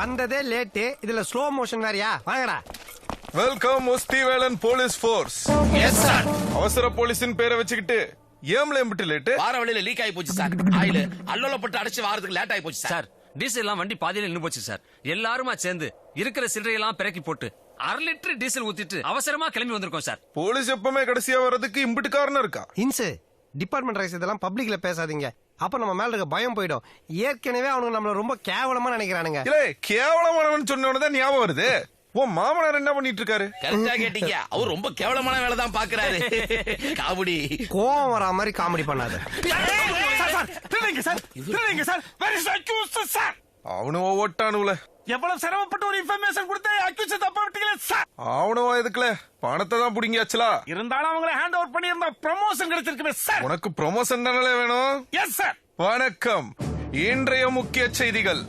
வந்ததே லேட்டு, இதுல slow motion வேறயா? வாங்கடா. வெல்கம் முஸ்திவேலன் போலீஸ் ஃபோர்ஸ். Yes sir. அவசர போலீஸின் பேரை வச்சுக்கிட்டு ஏம்ல எம்பிட்டு லேட்டு? வார வழியில லீக் ஆகி போச்சு சார். ஆயில் அல்லோலப்பட்டு அடிச்சு வாரத்துக்கு லேட் ஆகி போச்சு சார். டீசல் எல்லாம் வண்டி பாதியில நின்னு போச்சு சார். எல்லாருமா சேர்ந்து இருக்கிற சில்லறையெல்லாம் பிறக்கி போட்டு 1/2 லிட்டர் டீசல் ஊத்திட்டு அவசரமா கிளம்பி வந்திருக்கோம் சார். போலீஸ் எப்பவுமே கடைசியா வர்றதுக்கு இம்பிட்டு காரணம் இருக்கா? இன்சு டிபார்ட்மெண்ட் ரைஸ் இதெல்லாம் பப்ளிக்ல பேசாதீங்க. அப்ப நம்ம மேல இருக்க பயம் போயிடும். ஏற்கனவே அவனுங்க நம்மள ரொம்ப கேவலமா நினைக்கிறானுங்க. இல்ல கேவலமானவன் சொன்னவனதான் ஞாபகம் வருது. உன் மாமனார் என்ன பண்ணிட்டு இருக்காரு? கரெக்டா கேட்டீங்க. அவர் ரொம்ப கேவலமான வேலை தான் பாக்குறாரு. காமெடி கோவம் வரா மாதிரி காமெடி பண்ணாத. அவனும் ஓட்டானுல எவ்வளவு சிரமப்பட்டு ஒரு இன்ஃபர்மேஷன் கொடுத்து அக்யூஸ் தப்பா விட்டீங்களே சார். அவனும் எதுக்குல பணத்தை தான் புடிங்கியாச்சுலா. இருந்தாலும் அவங்களை ஹேண்ட் ஓவர் பண்ணியிருந்தா ப்ரமோஷன் கிடைச்சிருக்குமே சார். உனக்கு ப்ரமோஷன் தானே வேணும்? Yes sir. வணக்கம். இன்றைய முக்கிய செய்திகள்.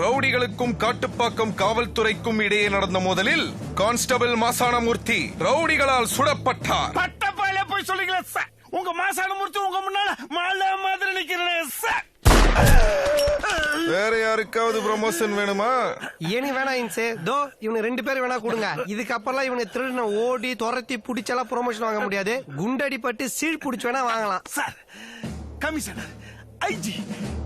ரவுடிகளுக்கும் காட்டுப்பாக்கம் காவல்துறைக்கும் இடையே நடந்த மோதலில் கான்ஸ்டபிள் மாசானமூர்த்தி ரவுடிகளால் சுடப்பட்டார். பட்டப்பாயில போய் சொல்லுங்களேன் சார். உங்க மாசானமூர்த்தி உங்க முன்னால மாலை மாதிரி நிக்கிறேன் சார். வேற யாருக்காவது ப்ரமோஷன் வேணுமா? ஏனி வேணா இன்சு. தோ இவனு 2 பேர் வேணா கொடுங்க. இதுக்கப்புறம் இவனு திருடின ஓடி துரத்தி புடிச்செல்லாம் ப்ரொமோஷன் வாங்க முடியாது. குண்டடி பட்டு சீழ் புடிச்சு வேணா வாங்கலாம் சார். கமிஷனர், ஐஜி,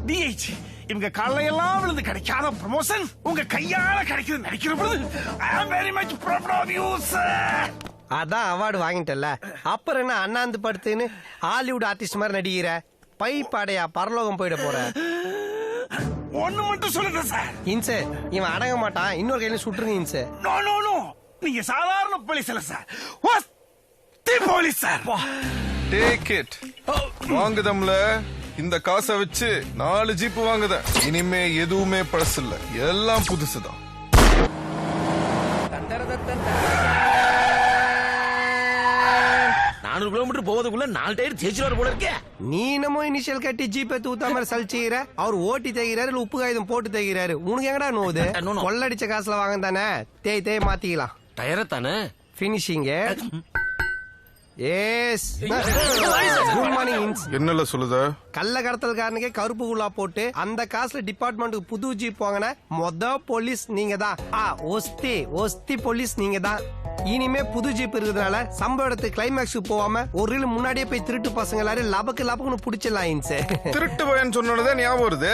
டிஐஜி இவங்க காலையெல்லாம் விழுந்து கிடைக்காத ப்ரமோஷன் உங்க கையால கிடைக்குது நினைக்கிற பொழுது I am very much proud of you sir. அதான் அவார்டு வாங்கிட்டல, அப்புறம் என்ன அண்ணாந்து படுத்துன்னு ஹாலிவுட் ஆர்டிஸ்ட் மாதிரி நடிக்கிற? பை பாடையா பரலோகம் போயிட போற. ஒண்ணு மட்டும் சொல்லுங்க சார். இன்சு இவன் அடங்க மாட்டான். இன்னொரு கையில சுட்டுருங்க இன்சு. நோ நோ நோ, நீங்க சாதாரண போலீஸ் இல்ல சார். ஒஸ்தி போலீஸ் சார். Take it. வாங்குதம்ல இந்த காசை வச்சு 4 ஜீப் வாங்குத. இனிமே எதுவுமே பழசு இல்ல, எல்லாம் புதுசுதான். 400 கிலோமீட்டர் போவதுக்குள்ள 4 டயர் தேய்ச்சிட்டு போல இருக்கே. நீ என்னமோ இனிஷியல் கட்டி ஜீப்பை தூத்தா மாதிரி சலிச்சுக்கிற. அவர் ஓட்டி தேய்கிறாரு, இல்ல உப்பு காகிதம் போட்டு தேய்கிறாரு. உனக்கு எங்கடா நோவுது? கொள்ளடிச்ச காசுல வாங்க தானே. தேய் மாத்திக்கலாம். டயரை தானே பினிஷிங். எஸ் குட் மார்னிங் இன்ஸ். என்னல சொல்லுத? கள்ள கடத்தல்காரனுக்கே கருப்பு குள்ளா போட்டு அந்த காசுல டிபார்ட்மெண்ட்டுக்கு புது ஜீப் வாங்கின மொத போலீஸ் நீங்க தான். ஒஸ்தி போலீஸ் நீங்க தான். இனிமே புது ஜீப் இருக்கிறதுனால சம்பவ இடத்துக்கு கிளைமேக்ஸ் போகாம ஒரு ரீல் முன்னாடியே போய் திருட்டு பசங்க எல்லாரும் லபக்குன்னு புடிச்சிடலாம் இன்ஸ். திருட்டு பையன் சொன்னதான் ஞாபகம் வருது.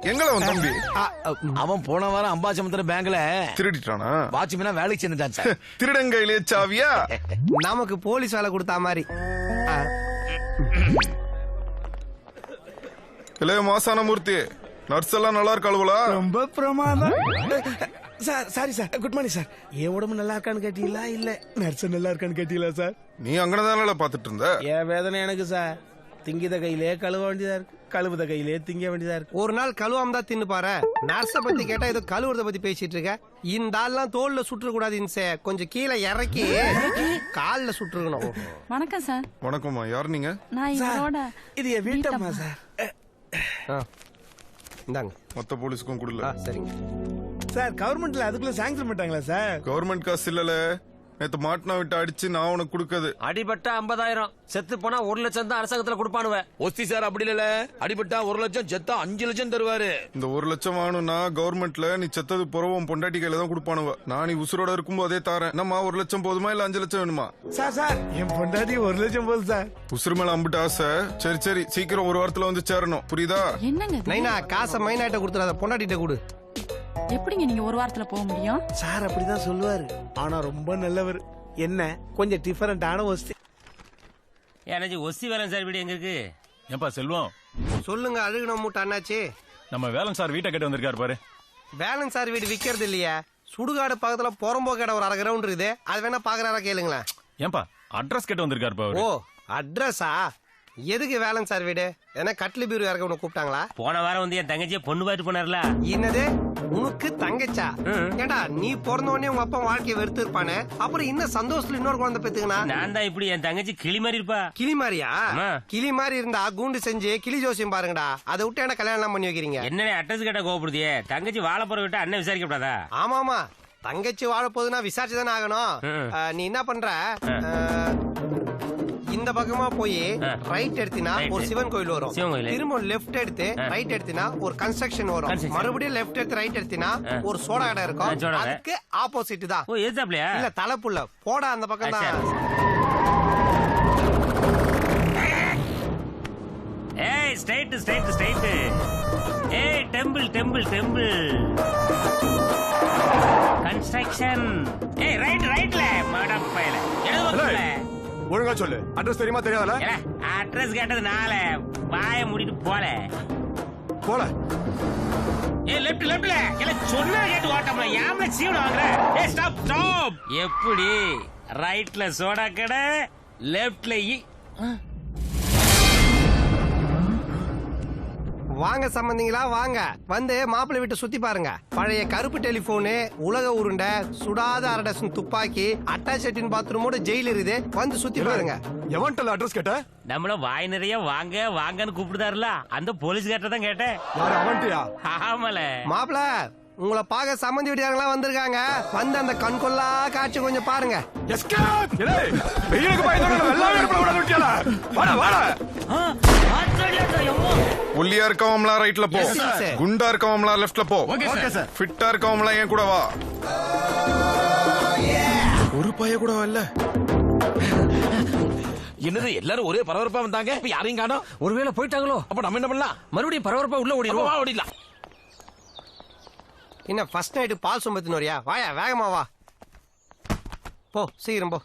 எங்கள அவன் தம்பி அவன் போன வாரம் அம்பாசமுத்திரம் பேங்க்ல திருடிட்டானா? வாட்ச்மேனா வேலைக்கு சேர்ந்துட்டான் சார். திருடங்கையிலே சாவியா? நமக்கு போலீஸ் வேலை கொடுத்தா மாதிரி. இல்ல மாசானமூர்த்தி, நர்ஸ் எல்லாம் நல்லா இருக்காளுவலா? ரொம்ப பிரமாதம் sir. Sorry sir. Good morning sir. என் உடம்பு நல்லா இருக்கான்னு கேட்டீங்களா இல்ல நர்ஸ் நல்லா இருக்கான்னு கேட்டீங்களா சார்? நீ அங்கனதானல பாத்துட்டு இருந்த. என் வேதனை எனக்கு சார். திங்கித கையிலே கழுவ வேண்டியதா இருக்கு, கழுவுத கையிலே திங்க வேண்டியதா இருக்கு. ஒரு நாள் கழுவாம தான் தின்னு பாரு. நர்ஸ பத்தி கேட்டா ஏதோ கழுவுறத பத்தி பேசிட்டு இருக்க. இந்த ஆள்லாம் தோல்ல சுட்டுற கூடாது இன்சே. கொஞ்சம் கீழே இறக்கி கால்ல சுட்டுருக்கணும். வணக்கம் சார். வணக்கம்மா. யார் நீங்க? நான் இவரோட இது என் வீட்டம்மா சார். இந்தாங்க. மொத்த போலீஸ்க்கும் கொடுல. சரிங்க சார். கவர்மெண்ட்ல அதுக்குள்ள சாங்ஷன் பண்ணிட்டாங்களா சார்? கவர்மெண்ட் காசு இல்லல. நேத்து மாட்டினா விட்டு அடிச்சு நான் உனக்கு கொடுக்காது. அடிபட்டா 50,000, செத்து போனா 1 லட்சம் தான் அரசாங்கத்துல கொடுப்பானுவ. ஒஸ்தி சார் அப்படி இல்ல. அடிபட்டா 1 லட்சம், செத்தா 5 லட்சம் தருவாரு. இந்த 1 லட்சம் வாங்கணும்னா கவர்மெண்ட்ல நீ செத்தது புறவும் பொண்டாட்டி கையில தான் கொடுப்பானுவ. நான் நீ உசுரோட இருக்கும்போது அதே தாரேன். நம்ம 1 லட்சம் போதுமா இல்ல 5 லட்சம் வேணுமா? சார் என் பொண்டாட்டி 1 லட்சம் போதும் சார். உசுறு மேல அம்பிட்டு ஆசை. சரி சீக்கிரம் 1 வாரத்துல வந்து சேரணும், புரியுதா? என்னங்க இது? நைனா காசை மைனாட்ட கொடுத்துறாத, பொண்டாட்டிட்ட கொடு. எப்படிங்க நீங்க 1 வாரத்துல போக முடியும்? சார் அப்படிதான் சொல்லுவாரு. ஆனா ரொம்ப நல்லவர். என்ன கொஞ்சம் டிஃபரெண்டான ஒஸ்தி. எனக்கு ஒஸ்தி வேலன் சார் வீடு எங்க இருக்கு? ஏன்பா செல்வம், சொல்லுங்க. அழுகுன மூட்டை அண்ணாச்சி. நம்ம வேலன் சார் வீட்டை கட்டி வந்திருக்காரு பாரு. வேலன் சார் வீடு விக்கிறது இல்லையா? சுடுகாடு பக்கத்துல புறம்போ கடை ஒரு 1/2 கிரவுண்ட் இருக்குது. அது வேணா பாக்குறாரா கேளுங்களேன். ஏன்பா அட்ரஸ் கேட்டு வந்திருக்காரு பாரு. ஓ அட்ரஸா? எதுக்கு வேலன் சார் வீடு? ஏன்னா கட்லி பீரு இறக்க உனக்கு கூப்பிட்டாங்களா? போன வாரம் வந்து என் தங்கச்சியை பொண்ணு பார்த்து போனார்ல. என்னது உனக்கு தங்கச்சா? ஏண்டா நீ பிறந்த உடனே உங்க அப்பா வாழ்க்கையை வெறுத்து இருப்பானே, அப்புறம் இன்னும் சந்தோஷத்துல இன்னொரு குழந்தை பெத்துக்கனா? நான் தான் இப்படி என் தங்கச்சி கிளி மாதிரி இருப்பா. கிளி மாதிரியா? ஆமா. கிளி மாதிரி இருந்தா கூண்டு செஞ்சு கிளி ஜோசியம் பாருங்கடா. அதை விட்டு என்ன கல்யாணம் பண்ணி வைக்கிறீங்க? என்ன அட்ரஸ் கேட்டா கோபப்படுதியே? தங்கச்சி வாழைப்பறம் விட்டு அண்ணன் விசாரிக்கப்படாதா? ஆமாமா, தங்கச்சி வாழ போதுன்னா விசாரிச்சுதானே ஆகணும். நீ என்ன பண்ற? இந்த இந்த பக்கமா போய் ரைட் எடுத்தினா ஒரு சிவன் கோயில் வரும். சிவன் கோயில். திரும்ப லெஃப்ட் எடுத்து ரைட் எடுத்தினா ஒரு கன்ஸ்ட்ரக்ஷன் வரும். மறுபடியும் லெஃப்ட் எடுத்து ரைட் எடுத்தினா ஒரு சோடா கடை இருக்கும். சோடா கடை. அதுக்கு ஆப்போசிட் தான். ஓ எதாப்லையா? இல்ல தலைப்புள்ள போடா அந்த பக்கம் தான். ஏய் ஸ்ட்ரைட் ஸ்ட்ரைட் ஸ்ட்ரைட். ஏய் டெம்பிள் டெம்பிள் டெம்பிள். கன்ஸ்ட்ரக்ஷன். ஏய் ரைட்ல மடப்பையில. எழுதுல. ஒழுங்கா சொல்லு. அட்ரஸ் தெரியுமா தெரியாதல? அட்ரஸ் கேட்டது நாள வாயை மூடிட்டு போல. ஏய் லெஃப்ட்ல. எல்லாம் சொன்னா கேட்டு ஓட்டம்ல. யாமல சீவன வாங்குற? ஏய் ஸ்டாப். எப்படி? ரைட்ல சோடா கடை, லெஃப்ட்ல வாங்க சம்பந்திங்களா வாங்க. வந்து மாப்பிள்ளை வீட்டை சுத்தி பாருங்க. பழைய கருப்பு டெலிபோனு, உலக உருண்டை, சுடாத அரடசன் துப்பாக்கி, அட்டாச் பாத்ரூமோட ஜெயில் இருக்குது. வந்து சுத்தி பாருங்க. எவன்டல அட்ரஸ் கேட்ட? நம்மள வாய் நிறைய வாங்கன்னு கூப்பிடுதாருல, அந்த போலீஸ் கேட்ட தான் கேட்டேன். யாரு அவன்ட்டியா? ஆமால. மாப்பிள்ள உங்களை பார்க்க சம்பந்தி வீட்டுக்காரங்களா வந்திருக்காங்க. வந்து அந்த கண்கொள்ளா காட்சி கொஞ்சம் பாருங்க. எஸ்கேப். ஏய் வெயிலுக்கு பயந்தோட வெள்ளாவே இருப்பட விட விட்டியால. வாடா. ஒல்லியா இருக்கவம்லாம் ரைட்ல போ, Yes, sir. குண்டா இருக்கவம்லாம் லெஃப்ட்ல போ, ஓகே சார். ஃபிட்டா இருக்கவம்லாம் என் கூட வா. ஒரு பைய கூட வரல. என்னது எல்லாரும் ஒரே பரபரப்பா வந்தாங்க, இப்ப யாரையும் காணோம். ஒருவேளை போயிட்டாங்களோ? அப்ப நம்ம என்ன பண்ணலாம்? மறுபடியும் பரபரப்பா உள்ள அப்ப வா, ஓடிடலாம். என்ன ஃபர்ஸ்ட் நைட்டு பால் சொம்பத்தின் வரியா? வாயா வேகமா வா. போ சீக்கிரம் போ.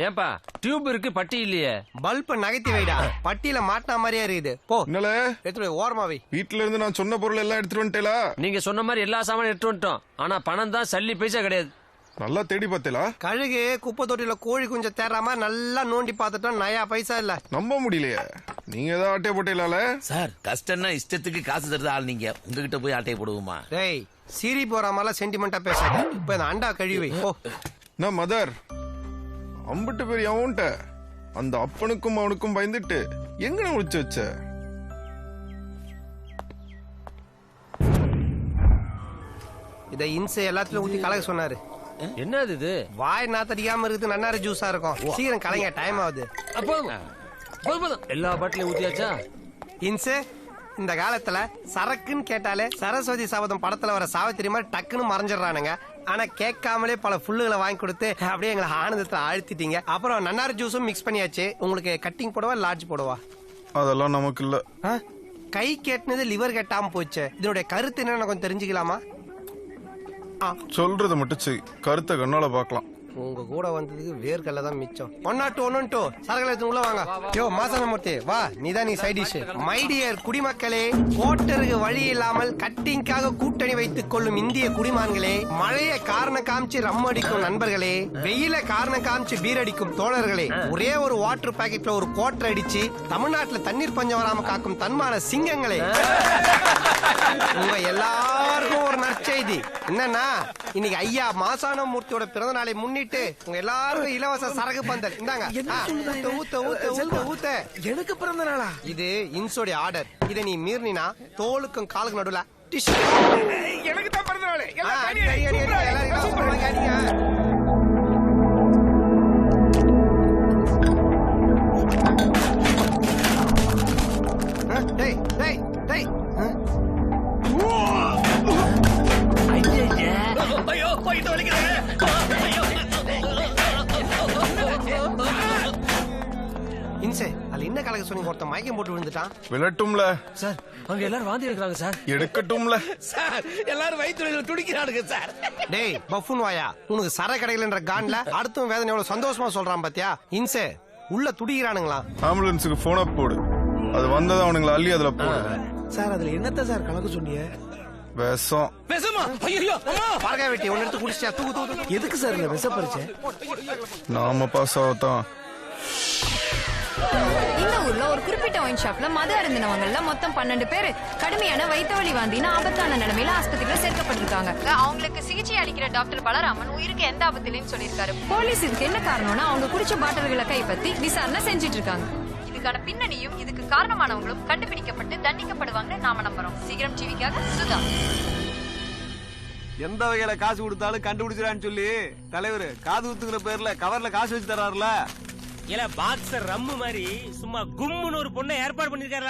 ஏன்பா டியூப் இருக்கு பட்டி இல்லையே? பல்ப நகர்த்தி வைடா. பட்டியில மாட்டின மாதிரியா இருக்குது. போ என்னல எடுத்து போய் ஓரமா வை. வீட்ல இருந்து நான் சொன்ன பொருள் எல்லாம் எடுத்துட்டு வந்துட்டேலா? நீங்க சொன்ன மாதிரி எல்லா சாமானும் எடுத்து வந்துட்டோம். ஆனா பணம் தான் சல்லி பைசா கிடையாது. நல்லா தேடி பார்த்தேலா? கழுகு குப்பை தொட்டில கோழி குஞ்சம் தேடுற மாதிரி நல்லா நோண்டி பார்த்துட்டோம். நயா பைசா இல்ல. நம்ப முடியலையே. நீங்க ஏதாவது ஆட்டே போட்டீங்களால? சார் கஷ்டம்னா இஷ்டத்துக்கு காசு தருது ஆள். நீங்க உங்ககிட்ட போய் ஆட்டையை போடுவோமா? டேய் சீரி போற மாதிரிலாம் சென்டிமெண்டா பேசாத. இப்ப இந்த அண்டா கழுவி போ. நான் மதர் அம்பிட்டு பேர் அவன்ட்ட அந்த அப்பனுக்கும் அவனுக்கும் பயந்துட்டு எங்க முடிச்சு வச்ச? இத இன்சை எல்லாத்துலயும் ஊத்தி கலக்க சொன்னாரு. என்னது இது? வாய் நாத்தடிக்காம இருக்குது. நன்னாரி ஜூஸா இருக்கும். சீக்கிரம் கலைங்க, டைம் ஆகுது. போதும் எல்லா பாட்டிலையும் ஊத்தியாச்சா? இன்சு இந்த காலத்துல சரக்குன்னு கேட்டாலே சரஸ்வதி சபதம் படத்துல வர சாவித்திரி மாதிரி டக்குன்னு மறைஞ்சிடறானுங்க. ஆனா கேட்காமலே பல புல்லுகளை வாங்கி கொடுத்து அப்படியே எங்களை ஆனந்தத்துல ஆழ்த்திட்டீங்க. அப்புறம் நன்னாரி ஜூஸும் மிக்ஸ் பண்ணியாச்சு. உங்களுக்கு கட்டிங் போடவா லார்ஜ் போடவா? அதெல்லாம் நமக்கு இல்ல. கை கேட்டினது லிவர் கட்டாம போச்சு. இதனுடைய கருத்து என்னன்னு கொஞ்சம் தெரிஞ்சுக்கலாமா? சொல்றத மட்டும் செய், கருத்தை கண்ணால பாக்கலாம். உங்க கூட வந்ததுக்கு வேர்க்கல்ல தான் மிச்சம். 102 சரகல உள்ள வாங்க. யோ மாசனமூர்த்தி வா, நீ சைட் டிஷ். மை டியர் குடிமக்களே, ஓட்டருக்கு வழி இல்லாமல் கட்டிங்காக கூட்டணி வைத்துக் கொள்ளும் இந்திய குடிமான்களே, மழைய காரணம் காமிச்சு ரம் அடிக்கும் நண்பர்களே, வெயில காரணம் காமிச்சு பீர் அடிக்கும் தோழர்களே, ஒரே ஒரு வாட்டர் பாக்கெட்ல ஒரு கோட்டர் அடிச்சு தமிழ்நாட்டுல தண்ணீர் பஞ்சம் வராம காக்கும் தன்மான சிங்கங்களே, உங்க எல்லாருக்கும் ஒரு நற்செய்தி. என்னன்னா இன்னைக்கு ஐயா மாசானமூர்த்தியோட பிறந்த நாளை முன்னிட்டு உங்க எல்லாருக்கும் இலவச சரகு பந்தல். இந்தாங்க ஊத்த ஊத்த ஊத்த ஊத்த. எனக்கு பிறந்த நாளா? இது இன்சோட ஆர்டர். இதை நீ மீறினா தோலுக்கும் காலுக்கும் நடுவுல எனக்கு தான் பிறந்த நாளே. ஐயோ போயிட்டு வலிக்கிறேன். இன்சே அதுல என்ன கலக்க சொன்னீங்க? ஒருத்தன் மயக்கம் போட்டு விழுந்துட்டான். விளட்டும்ல சார் அங்க எல்லாரும் வாந்தி எடுக்கிறாங்க சார். எடுக்கட்டும்ல. சார் எல்லாரும் வயிற்றுல துடிக்கிறானுங்க சார். டேய் பஃபூன் வாயா, உனக்கு சர கடைகள்ன்ற கான்ல அடுத்தும் வேதனை எவ்வளவு சந்தோஷமா சொல்றான் பாத்தியா? இன்சே உள்ள துடிக்கிறானுங்களா? ஆம்புலன்ஸுக்கு போன போடு. அது வந்தது அவனுங்களை அள்ளி அதுல போடு. சார் அதுல என்னத்த சார் கலக்க சொன்னீங்க? விஷம். பேசுமா? ஐயோ அம்மா பறக்க வெட்டி ஒன்னு எடுத்து குடிச்சியா? தூக்கு தூக்கு. எதுக்கு சார் இந்த விஷ பறிச்ச? நாம பாஸ் ஆகத்தான். இந்த ஊர்ல ஒரு குறிப்பிட்ட ஒயின் ஷாப்ல மது அருந்தினவங்கல மொத்தம் 12 பேர் கடுமையான வயிற்று வலி வாந்தின ஆபத்தான நிலைமையில ஆஸ்பத்திரியில சேர்க்கப்பட்டிருக்காங்க. அவங்களுக்கு சிகிச்சை அளிக்கிற டாக்டர் பலராமன் உயிருக்கு எந்த ஆபத்து இல்லைன்னு சொல்லியிருக்காரு. போலீஸ் இதுக்கு என்ன காரணம்னா அவங்க குடிச்ச பாட்டில்களை கைப்பற்றி விசாரணை செஞ்சிட்டு இருக்காங்க. இதுக்கான பின்னணியும் இதுக்கு காரணமானவங்களும் கண்டுபிடிக்கப்பட்டு தண்டிக்கப்படுவாங்கன்னு நாம நம்புறோம். சீக்கிரம் டிவிக்காக சுதா. எந்த வகையில காசு கொடுத்தாலும் கண்டுபிடிச்சிடான்னு சொல்லி தலைவர் காது குத்துங்கிற பேர்ல கவர்ல காசு வச்சு தர்றாருல, இல்ல பாக்ஸர் ரம்மு மாதிரி சும்மா கும்முன்னு ஒரு பொண்ணை ஏற்பாடு பண்ணிருக்காரு.